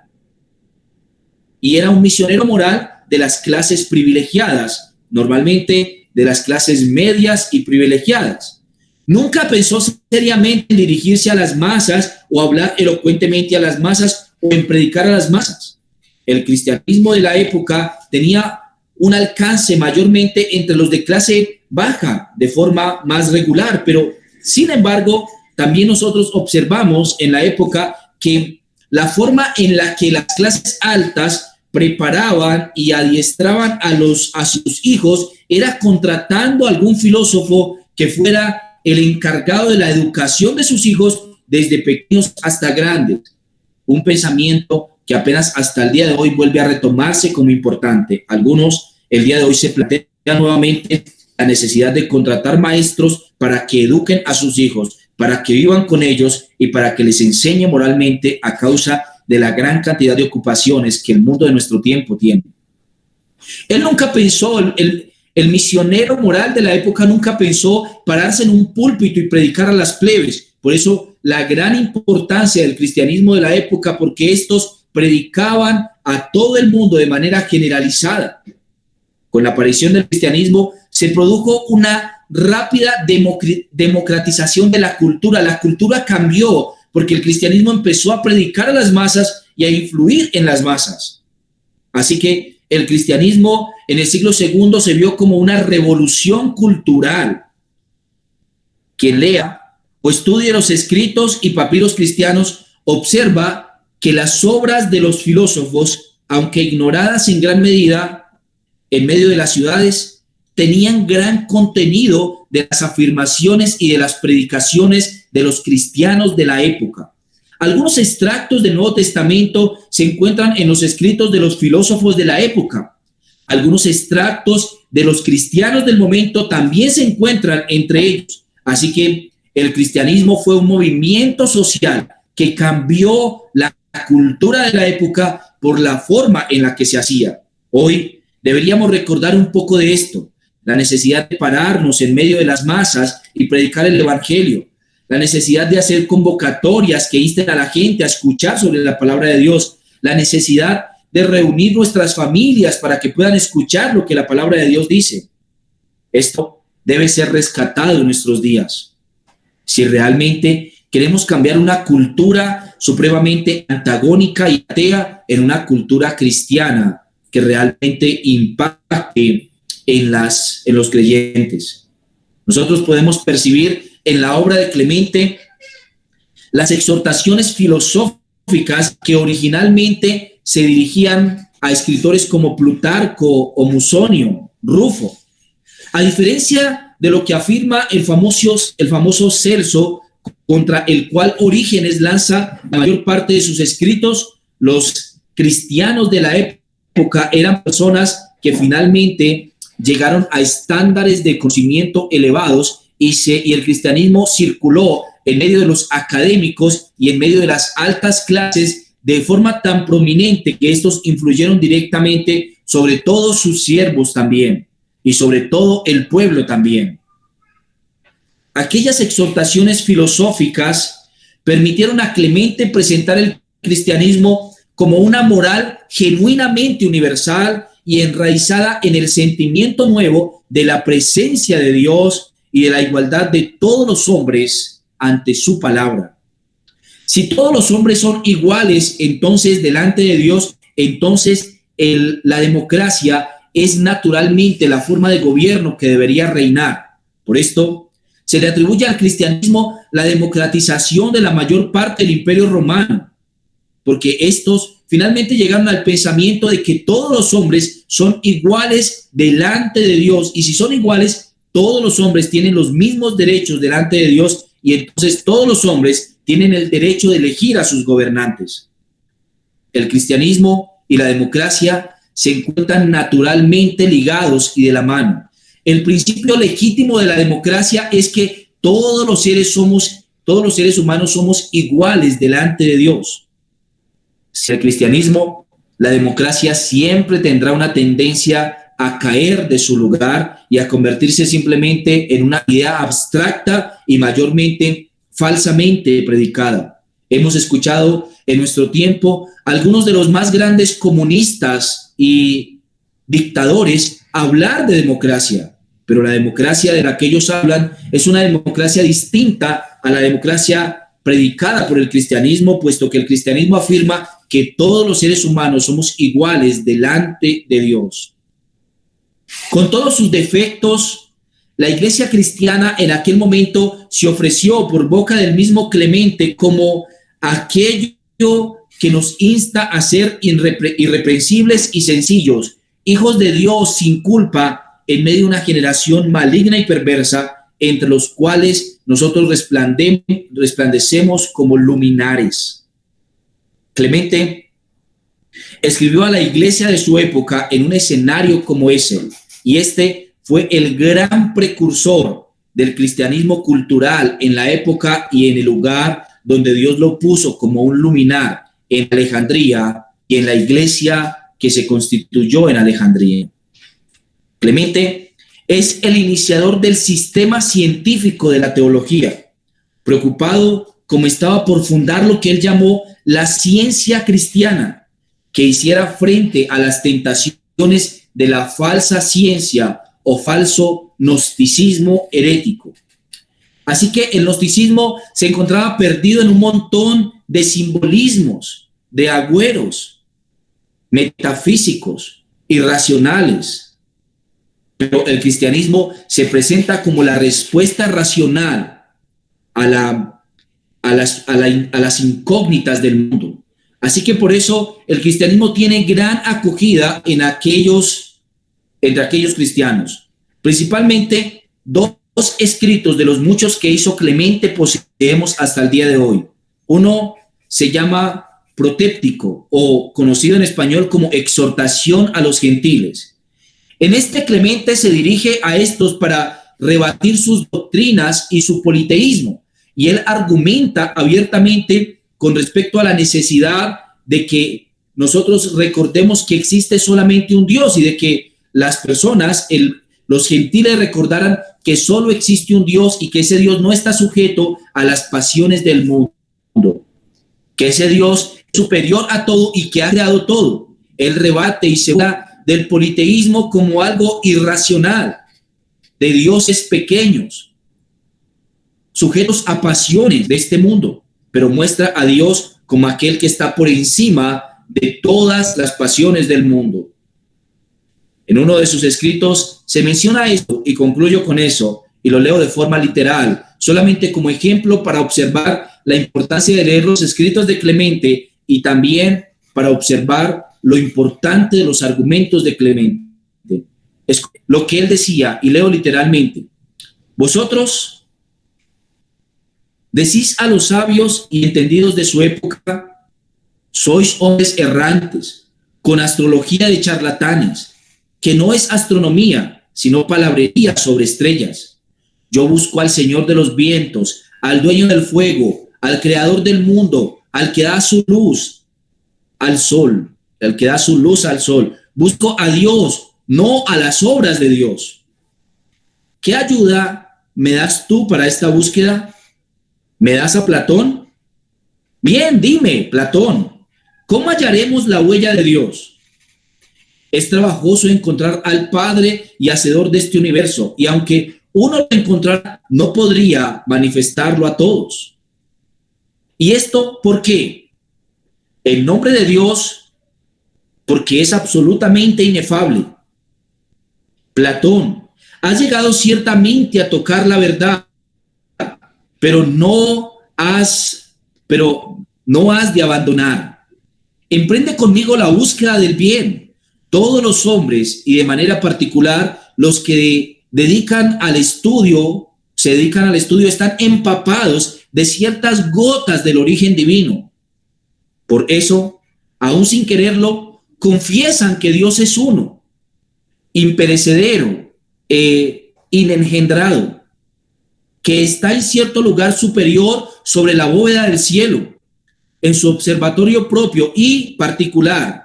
Y era un misionero moral de las clases privilegiadas, normalmente de las clases medias y privilegiadas. Nunca pensó seriamente en dirigirse a las masas o hablar elocuentemente a las masas o en predicar a las masas. El cristianismo de la época tenía un alcance mayormente entre los de clase baja, de forma más regular, pero sin embargo, también nosotros observamos en la época que la forma en la que las clases altas preparaban y adiestraban a sus hijos era contratando a algún filósofo que fuera el encargado de la educación de sus hijos desde pequeños hasta grandes. Un pensamiento que apenas hasta el día de hoy vuelve a retomarse como importante. Algunos el día de hoy se plantean nuevamente la necesidad de contratar maestros para que eduquen a sus hijos, para que vivan con ellos y para que les enseñen moralmente a causa de la gran cantidad de ocupaciones que el mundo de nuestro tiempo tiene. Él nunca pensó, el misionero moral de la época nunca pensó pararse en un púlpito y predicar a las plebes. Por eso la gran importancia del cristianismo de la época, porque estos predicaban a todo el mundo de manera generalizada. Con la aparición del cristianismo se produjo una rápida democratización de la cultura. La cultura cambió porque el cristianismo empezó a predicar a las masas y a influir en las masas. Así que el cristianismo en el siglo II se vio como una revolución cultural. Quien lea o estudie los escritos y papiros cristianos observa que las obras de los filósofos, aunque ignoradas en gran medida en medio de las ciudades, tenían gran contenido de las afirmaciones y de las predicaciones de los cristianos de la época. Algunos extractos del Nuevo Testamento se encuentran en los escritos de los filósofos de la época. Algunos extractos de los cristianos del momento también se encuentran entre ellos. Así que el cristianismo fue un movimiento social que cambió la cultura de la época por la forma en la que se hacía. Hoy deberíamos recordar un poco de esto, la necesidad de pararnos en medio de las masas y predicar el evangelio, la necesidad de hacer convocatorias que insten a la gente a escuchar sobre la palabra de Dios, la necesidad de reunir nuestras familias para que puedan escuchar lo que la palabra de Dios dice. Esto debe ser rescatado en nuestros días. Si realmente queremos cambiar una cultura supremamente antagónica y atea en una cultura cristiana que realmente impacte en los creyentes. Nosotros podemos percibir en la obra de Clemente las exhortaciones filosóficas que originalmente se dirigían a escritores como Plutarco o Musonio, Rufo. A diferencia de lo que afirma el famoso Celso, contra el cual Orígenes lanza la mayor parte de sus escritos, los cristianos de la época eran personas que finalmente llegaron a estándares de conocimiento elevados y el cristianismo circuló en medio de los académicos y en medio de las altas clases de forma tan prominente que estos influyeron directamente sobre todos sus siervos también y sobre todo el pueblo también. Aquellas exhortaciones filosóficas permitieron a Clemente presentar el cristianismo como una moral genuinamente universal y enraizada en el sentimiento nuevo de la presencia de Dios y de la igualdad de todos los hombres ante su palabra. Si todos los hombres son iguales, entonces delante de Dios, entonces la democracia es naturalmente la forma de gobierno que debería reinar. Por esto, se le atribuye al cristianismo la democratización de la mayor parte del Imperio Romano, porque estos finalmente llegaron al pensamiento de que todos los hombres son iguales delante de Dios, y si son iguales, todos los hombres tienen los mismos derechos delante de Dios, y entonces todos los hombres tienen el derecho de elegir a sus gobernantes. El cristianismo y la democracia se encuentran naturalmente ligados y de la mano. El principio legítimo de la democracia es que todos los seres humanos somos iguales delante de Dios. Si el cristianismo, la democracia siempre tendrá una tendencia a caer de su lugar y a convertirse simplemente en una idea abstracta y mayormente falsamente predicada. Hemos escuchado en nuestro tiempo algunos de los más grandes comunistas y dictadores hablar de democracia, pero la democracia de la que ellos hablan es una democracia distinta a la democracia predicada por el cristianismo, puesto que el cristianismo afirma que todos los seres humanos somos iguales delante de Dios. Con todos sus defectos, la iglesia cristiana en aquel momento se ofreció por boca del mismo Clemente como aquello que nos insta a ser irreprensibles y sencillos, hijos de Dios sin culpa en medio de una generación maligna y perversa, entre los cuales nosotros resplandecemos como luminares. Clemente escribió a la iglesia de su época en un escenario como ese, y este fue el gran precursor del cristianismo cultural en la época y en el lugar donde Dios lo puso como un luminar en Alejandría y en la iglesia que se constituyó en Alejandría. Clemente es el iniciador del sistema científico de la teología, preocupado como estaba por fundar lo que él llamó la ciencia cristiana, que hiciera frente a las tentaciones de la falsa ciencia o falso gnosticismo herético. Así que el gnosticismo se encontraba perdido en un montón de simbolismos, de agüeros metafísicos, irracionales. Pero el cristianismo se presenta como la respuesta racional a las incógnitas del mundo. Así que por eso el cristianismo tiene gran acogida entre aquellos cristianos. Principalmente dos escritos de los muchos que hizo Clemente poseemos hasta el día de hoy. Uno se llama Protéptico, o conocido en español como Exhortación a los Gentiles. En este Clemente se dirige a estos para rebatir sus doctrinas y su politeísmo, y él argumenta abiertamente con respecto a la necesidad de que nosotros recordemos que existe solamente un Dios y de que las personas, los gentiles recordaran que solo existe un Dios y que ese Dios no está sujeto a las pasiones del mundo, que ese Dios es superior a todo y que ha creado todo. Él rebate y se habla del politeísmo como algo irracional, de dioses pequeños, sujetos a pasiones de este mundo, pero muestra a Dios como aquel que está por encima de todas las pasiones del mundo. En uno de sus escritos se menciona esto, y concluyo con eso, y lo leo de forma literal, solamente como ejemplo para observar la importancia de leer los escritos de Clemente y también para observar lo importante de los argumentos de Clemente. Es lo que él decía, y leo literalmente: vosotros decís a los sabios y entendidos de su época, sois hombres errantes, con astrología de charlatanes, que no es astronomía, sino palabrería sobre estrellas. Yo busco al Señor de los vientos, al dueño del fuego, al creador del mundo, al que da su luz al sol, al que da su luz al sol. Busco a Dios, no a las obras de Dios. ¿Qué ayuda me das tú para esta búsqueda? ¿Me das a Platón? Bien, dime, Platón, ¿cómo hallaremos la huella de Dios? Es trabajoso encontrar al Padre y Hacedor de este universo, y aunque uno lo encontrara, no podría manifestarlo a todos. ¿Y esto por qué? El nombre de Dios, porque es absolutamente inefable. Platón, has llegado ciertamente a tocar la verdad, pero no has de abandonar. Emprende conmigo la búsqueda del bien. Todos los hombres, y de manera particular los que se dedican al estudio, están empapados de ciertas gotas del origen divino. Por eso, aún sin quererlo, confiesan que Dios es uno, imperecedero e inengendrado, que está en cierto lugar superior sobre la bóveda del cielo, en su observatorio propio y particular,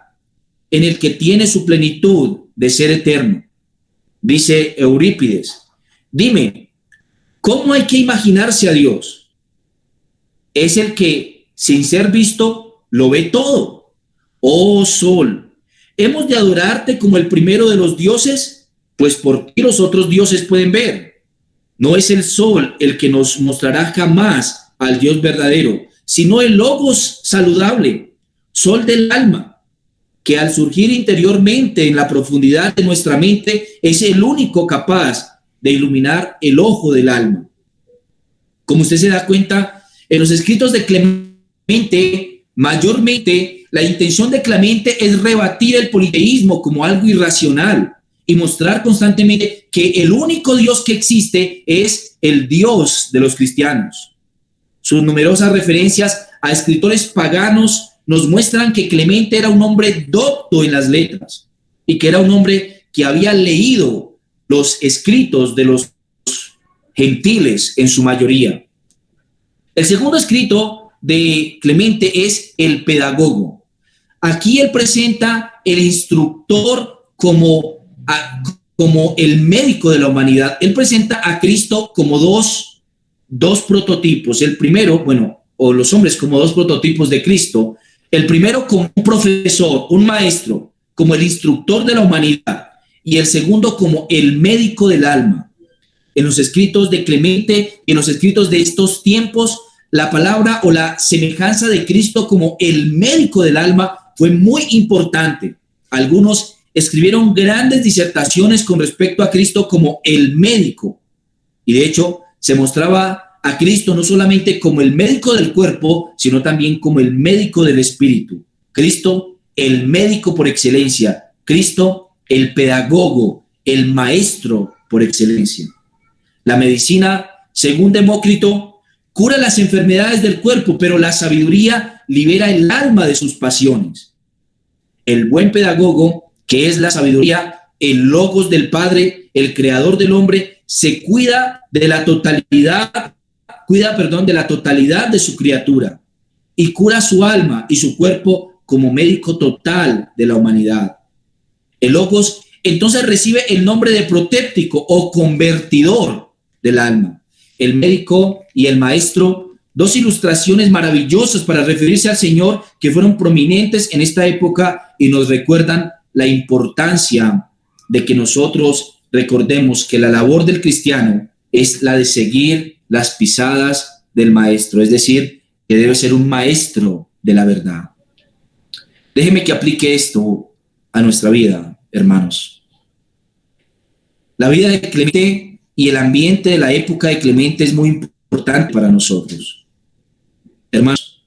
en el que tiene su plenitud de ser eterno. Dice Eurípides: dime, ¿cómo hay que imaginarse a Dios? Es el que, sin ser visto, lo ve todo. Oh sol, ¿hemos de adorarte como el primero de los dioses? Pues por ti los otros dioses pueden ver. No es el sol el que nos mostrará jamás al Dios verdadero, sino el logos saludable, sol del alma, que al surgir interiormente en la profundidad de nuestra mente es el único capaz de iluminar el ojo del alma. Como usted se da cuenta, en los escritos de Clemente, mayormente la intención de Clemente es rebatir el politeísmo como algo irracional y mostrar constantemente que el único Dios que existe es el Dios de los cristianos. Sus numerosas referencias a escritores paganos nos muestran que Clemente era un hombre docto en las letras y que era un hombre que había leído los escritos de los gentiles en su mayoría. El segundo escrito de Clemente es El Pedagogo. Aquí él presenta el instructor como el médico de la humanidad. Él presenta a Cristo como dos prototipos. El primero, o los hombres como dos prototipos de Cristo. El primero como un profesor, un maestro, como el instructor de la humanidad, y el segundo como el médico del alma. En los escritos de Clemente y en los escritos de estos tiempos, la palabra o la semejanza de Cristo como el médico del alma fue muy importante. Algunos escribieron grandes disertaciones con respecto a Cristo como el médico, y de hecho se mostraba a Cristo no solamente como el médico del cuerpo, sino también como el médico del espíritu. Cristo, el médico por excelencia. Cristo, el pedagogo, el maestro por excelencia. La medicina, según Demócrito, cura las enfermedades del cuerpo, pero la sabiduría libera el alma de sus pasiones. El buen pedagogo, que es la sabiduría, el logos del Padre, el creador del hombre, se cuida de la totalidad de su criatura y cura su alma y su cuerpo como médico total de la humanidad. El logos entonces recibe el nombre de protéptico o convertidor del alma. El médico y el maestro, dos ilustraciones maravillosas para referirse al Señor que fueron prominentes en esta época y nos recuerdan la importancia de que nosotros recordemos que la labor del cristiano es la de seguir las pisadas del maestro, es decir, que debe ser un maestro de la verdad. Déjeme que aplique esto a nuestra vida, hermanos. La vida de Clemente y el ambiente de la época de Clemente es muy importante para nosotros. Hermanos,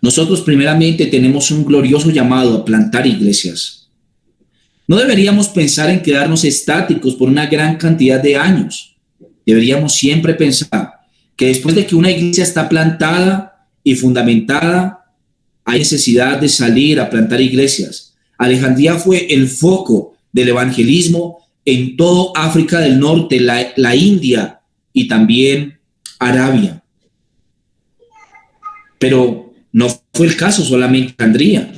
nosotros primeramente tenemos un glorioso llamado a plantar iglesias. No deberíamos pensar en quedarnos estáticos por una gran cantidad de años. Deberíamos siempre pensar que después de que una iglesia está plantada y fundamentada, hay necesidad de salir a plantar iglesias. Alejandría fue el foco del evangelismo en todo África del Norte, la India y también Arabia. Pero no fue el caso solamente de Alejandría.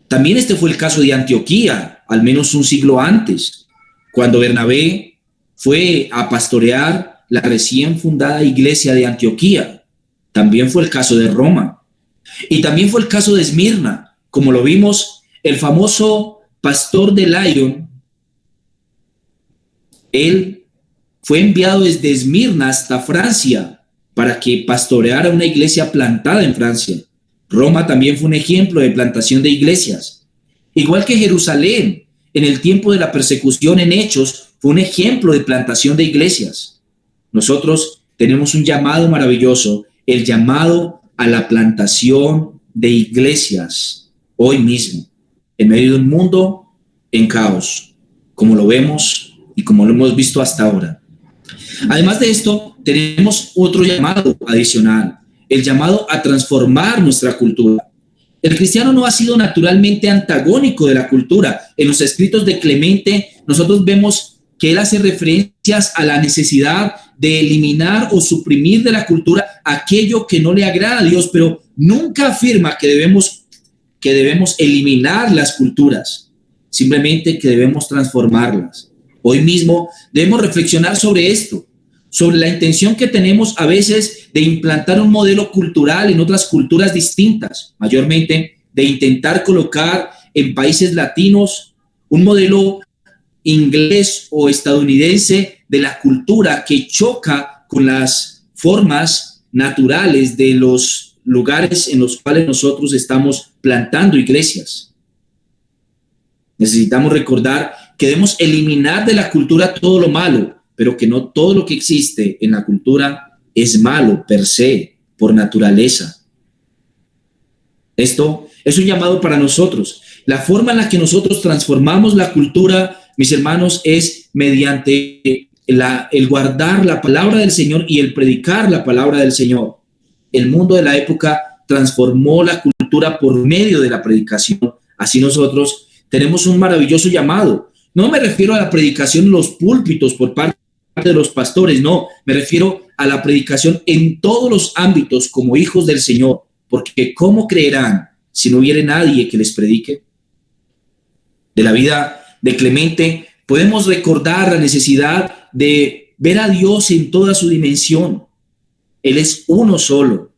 También este fue el caso de Antioquía, al menos un siglo antes, cuando Bernabé fue a pastorear la recién fundada iglesia de Antioquía. También fue el caso de Roma. Y también fue el caso de Esmirna, como lo vimos, el famoso pastor de Lyon, él fue enviado desde Esmirna hasta Francia para que pastoreara una iglesia plantada en Francia. Roma también fue un ejemplo de plantación de iglesias. Igual que Jerusalén, en el tiempo de la persecución en Hechos, fue un ejemplo de plantación de iglesias. Nosotros tenemos un llamado maravilloso, el llamado a la plantación de iglesias hoy mismo, en medio de un mundo en caos, como lo vemos y como lo hemos visto hasta ahora. Además de esto, tenemos otro llamado adicional, el llamado a transformar nuestra cultura. El cristiano no ha sido naturalmente antagónico de la cultura. En los escritos de Clemente, nosotros vemos que él hace referencias a la necesidad de eliminar o suprimir de la cultura aquello que no le agrada a Dios, pero nunca afirma que debemos eliminar las culturas, simplemente que debemos transformarlas. Hoy mismo debemos reflexionar sobre esto, sobre la intención que tenemos a veces de implantar un modelo cultural en otras culturas distintas, mayormente de intentar colocar en países latinos un modelo inglés o estadounidense de la cultura que choca con las formas naturales de los lugares en los cuales nosotros estamos plantando iglesias. Necesitamos recordar que debemos eliminar de la cultura todo lo malo, pero que no todo lo que existe en la cultura es malo per se, por naturaleza. Esto es un llamado para nosotros. La forma en la que nosotros transformamos la cultura, mis hermanos, es mediante el guardar la palabra del Señor y el predicar la palabra del Señor. El mundo de la época transformó la cultura por medio de la predicación. Así nosotros tenemos un maravilloso llamado. No me refiero a la predicación en los púlpitos por parte de los pastores, no, me refiero a la predicación en todos los ámbitos como hijos del Señor, porque ¿cómo creerán si no hubiere nadie que les predique? De la vida de Clemente podemos recordar la necesidad de ver a Dios en toda su dimensión. Él es uno solo.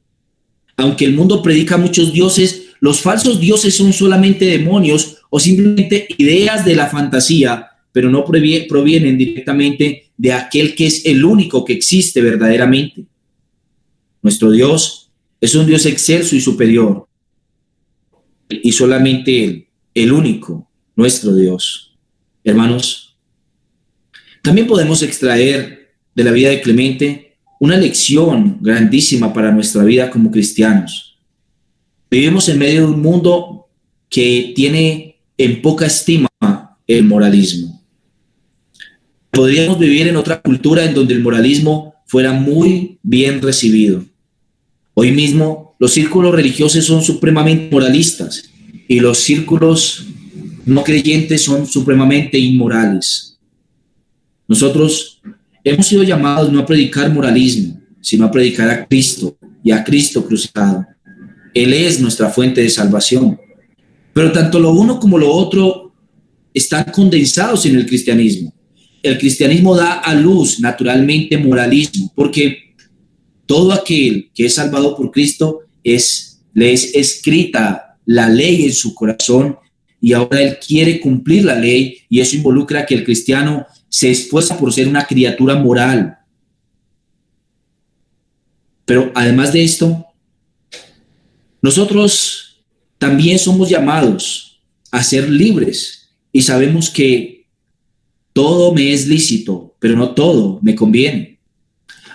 Aunque el mundo predica muchos dioses, los falsos dioses son solamente demonios o simplemente ideas de la fantasía, pero no provienen directamente de aquel que es el único que existe verdaderamente. Nuestro Dios es un Dios excelso y superior, y solamente Él, el único, nuestro Dios. Hermanos, también podemos extraer de la vida de Clemente una lección grandísima para nuestra vida como cristianos. Vivimos en medio de un mundo que tiene en poca estima el moralismo. Podríamos vivir en otra cultura en donde el moralismo fuera muy bien recibido. Hoy mismo los círculos religiosos son supremamente moralistas y los círculos no creyentes son supremamente inmorales. Nosotros hemos sido llamados no a predicar moralismo, sino a predicar a Cristo y a Cristo crucificado. Él es nuestra fuente de salvación. Pero tanto lo uno como lo otro están condensados en el cristianismo. El cristianismo da a luz naturalmente moralismo, porque todo aquel que es salvado por Cristo le es escrita la ley en su corazón y ahora él quiere cumplir la ley, y eso involucra que el cristiano se esfuerza por ser una criatura moral. Pero además de esto, nosotros también somos llamados a ser libres y sabemos que todo me es lícito, pero no todo me conviene.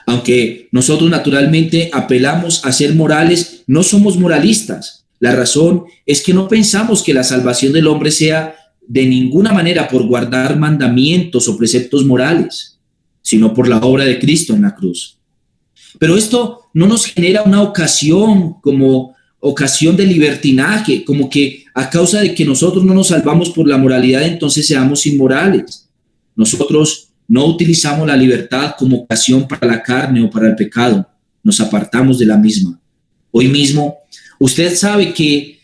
Aunque nosotros naturalmente apelamos a ser morales, no somos moralistas. La razón es que no pensamos que la salvación del hombre sea de ninguna manera por guardar mandamientos o preceptos morales, sino por la obra de Cristo en la cruz. Pero esto no nos genera una ocasión como ocasión de libertinaje, como que a causa de que nosotros no nos salvamos por la moralidad, entonces seamos inmorales. Nosotros no utilizamos la libertad como ocasión para la carne o para el pecado, nos apartamos de la misma. Hoy mismo, usted sabe que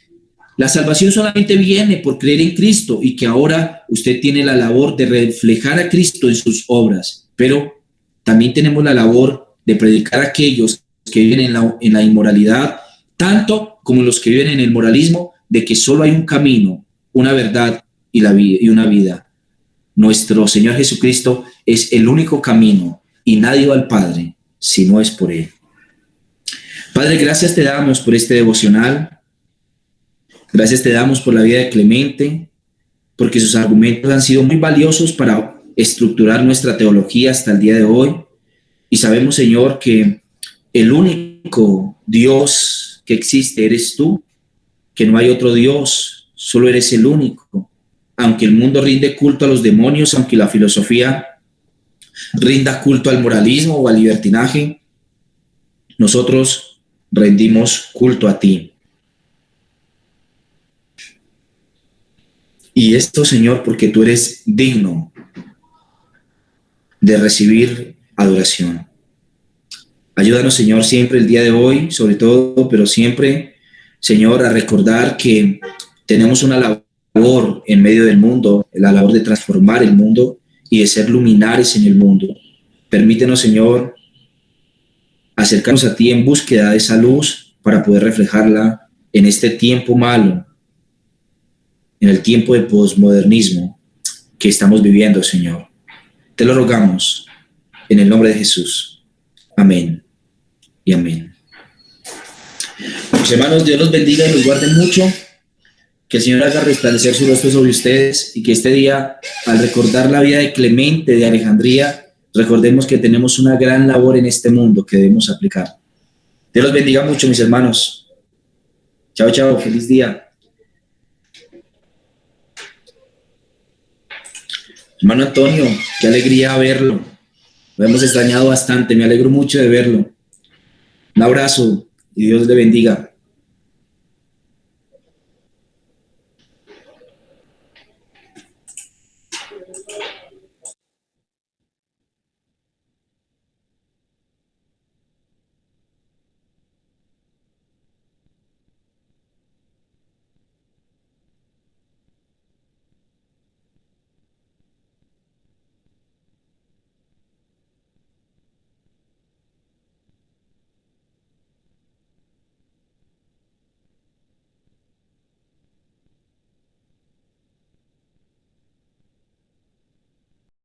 la salvación solamente viene por creer en Cristo y que ahora usted tiene la labor de reflejar a Cristo en sus obras, pero también tenemos la labor de predicar a aquellos que viven en la inmoralidad, tanto como los que viven en el moralismo, de que solo hay un camino, una verdad y una vida. Nuestro Señor Jesucristo es el único camino y nadie va al Padre si no es por Él. Padre, gracias te damos por este devocional. Gracias te damos por la vida de Clemente, porque sus argumentos han sido muy valiosos para estructurar nuestra teología hasta el día de hoy. Y sabemos, Señor, que el único Dios que existe eres tú, que no hay otro Dios, solo eres el único. Aunque el mundo rinde culto a los demonios, aunque la filosofía rinda culto al moralismo o al libertinaje, nosotros rendimos culto a ti. Y esto, Señor, porque tú eres digno de recibir adoración. Ayúdanos, Señor, siempre el día de hoy, sobre todo, pero siempre, Señor, a recordar que tenemos una labor en medio del mundo, la labor de transformar el mundo y de ser luminares en el mundo. Permítenos, Señor, acercarnos a ti en búsqueda de esa luz para poder reflejarla en este tiempo malo, en el tiempo de posmodernismo que estamos viviendo, Señor. Te lo rogamos en el nombre de Jesús. Amén y amén. Mis hermanos, Dios los bendiga y los guarde mucho. Que el Señor haga resplandecer su rostro sobre ustedes y que este día, al recordar la vida de Clemente de Alejandría, recordemos que tenemos una gran labor en este mundo que debemos aplicar. Dios los bendiga mucho, mis hermanos. Chao, chao. Feliz día. Hermano Antonio, qué alegría verlo. Lo hemos extrañado bastante. Me alegro mucho de verlo. Un abrazo y Dios le bendiga.